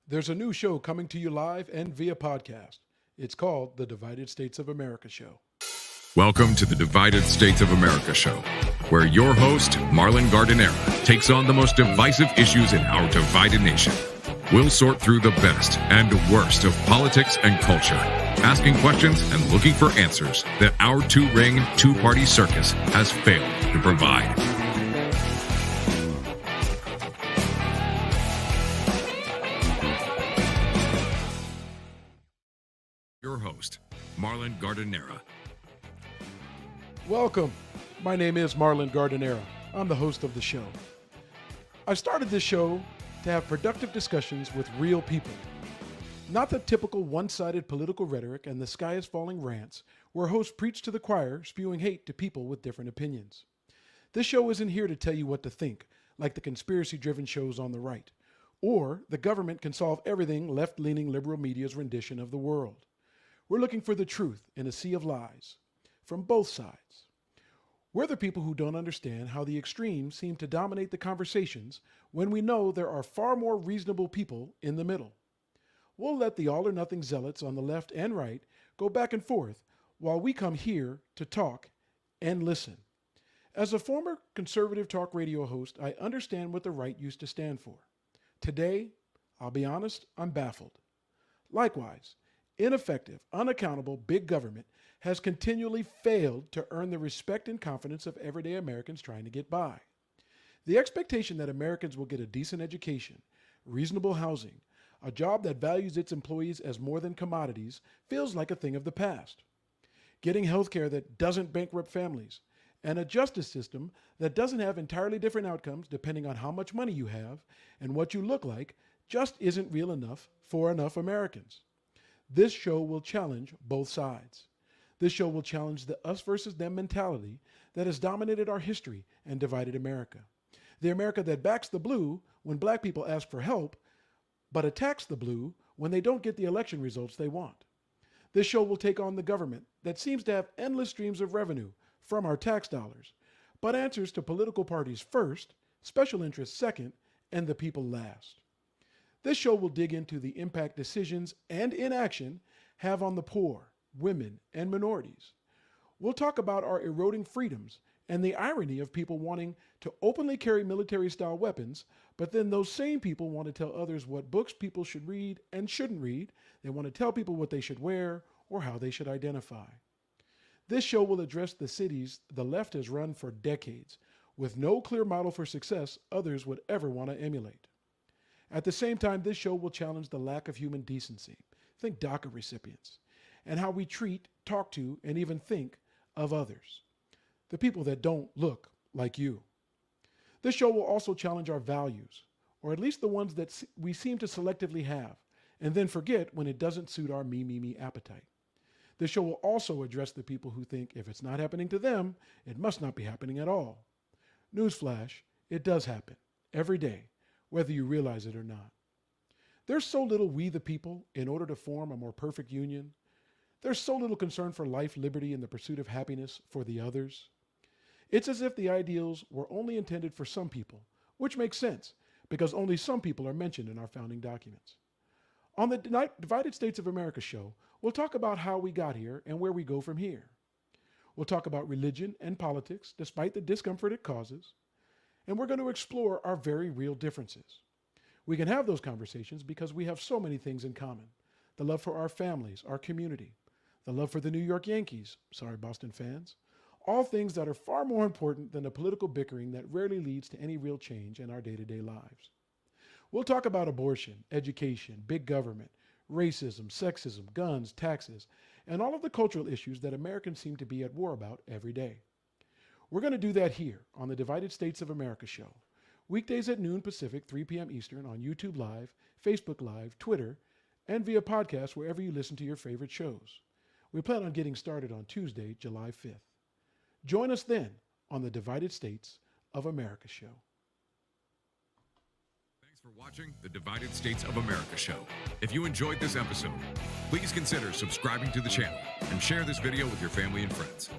There's a new show coming to you live and via podcast. It's called The Divided States of America Show. Welcome to the Divided States of America show, where your host, Marlon Gardinera, takes on the most divisive issues in our divided nation. We'll sort through the best and worst of politics and culture, asking questions and looking for answers that our two-ring, two-party circus has failed to provide. Your host, Marlon Gardinera. Welcome. My name is Marlon Gardinera. I'm the host of the show. I started this show to have productive discussions with real people. Not the typical one-sided political rhetoric and the sky is falling rants where hosts preach to the choir, spewing hate to people with different opinions. This show isn't here to tell you what to think, like the conspiracy-driven shows on the right, or the government can solve everything left-leaning liberal media's rendition of the world. We're looking for the truth in a sea of lies, from both sides. We're the people who don't understand how the extremes seem to dominate the conversations when we know there are far more reasonable people in the middle. We'll let the all-or-nothing zealots on the left and right go back and forth while we come here to talk and listen. As a former conservative talk radio host, I understand what the right used to stand for. Today, I'll be honest, I'm baffled. Likewise, ineffective, unaccountable big government has continually failed to earn the respect and confidence of everyday Americans trying to get by. The expectation that Americans will get a decent education, reasonable housing, a job that values its employees as more than commodities feels like a thing of the past. Getting health care that doesn't bankrupt families, and a justice system that doesn't have entirely different outcomes depending on how much money you have and what you look like just isn't real enough for enough Americans. This show will challenge both sides. This show will challenge the us versus them mentality that has dominated our history and divided America. The America that backs the blue when black people ask for help, but attacks the blue when they don't get the election results they want. This show will take on the government that seems to have endless streams of revenue from our tax dollars, but answers to political parties first, special interests second, and the people last. This show will dig into the impact decisions and inaction have on the poor, women, and minorities. We'll talk about our eroding freedoms and the irony of people wanting to openly carry military-style weapons, but then those same people want to tell others what books people should read and shouldn't read. They want to tell people what they should wear or how they should identify. This show will address the cities the left has run for decades, with no clear model for success others would ever want to emulate. At the same time, this show will challenge the lack of human decency, think DACA recipients, and how we treat, talk to, and even think of others, the people that don't look like you. This show will also challenge our values, or at least the ones that we seem to selectively have, and then forget when it doesn't suit our me appetite. This show will also address the people who think if it's not happening to them, it must not be happening at all. Newsflash, it does happen, every day, whether you realize it or not. There's so little we the people in order to form a more perfect union. There's so little concern for life, liberty, and the pursuit of happiness for the others. It's as if the ideals were only intended for some people, which makes sense because only some people are mentioned in our founding documents. On the Divided States of America show, we'll talk about how we got here and where we go from here. We'll talk about religion and politics, despite the discomfort it causes. And we're going to explore our very real differences. We can have those conversations because we have so many things in common. The love for our families, our community, the love for the New York Yankees, sorry Boston fans, all things that are far more important than the political bickering that rarely leads to any real change in our day-to-day lives. We'll talk about abortion, education, big government, racism, sexism, guns, taxes, and all of the cultural issues that Americans seem to be at war about every day. We're going to do that here on the Divided States of America show, weekdays at noon Pacific, 3 p.m. Eastern on YouTube Live, Facebook Live, Twitter, and via podcast wherever you listen to your favorite shows. We plan on getting started on Tuesday, July 5th. Join us then on the Divided States of America show. Thanks for watching the Divided States of America show. If you enjoyed this episode, please consider subscribing to the channel and share this video with your family and friends.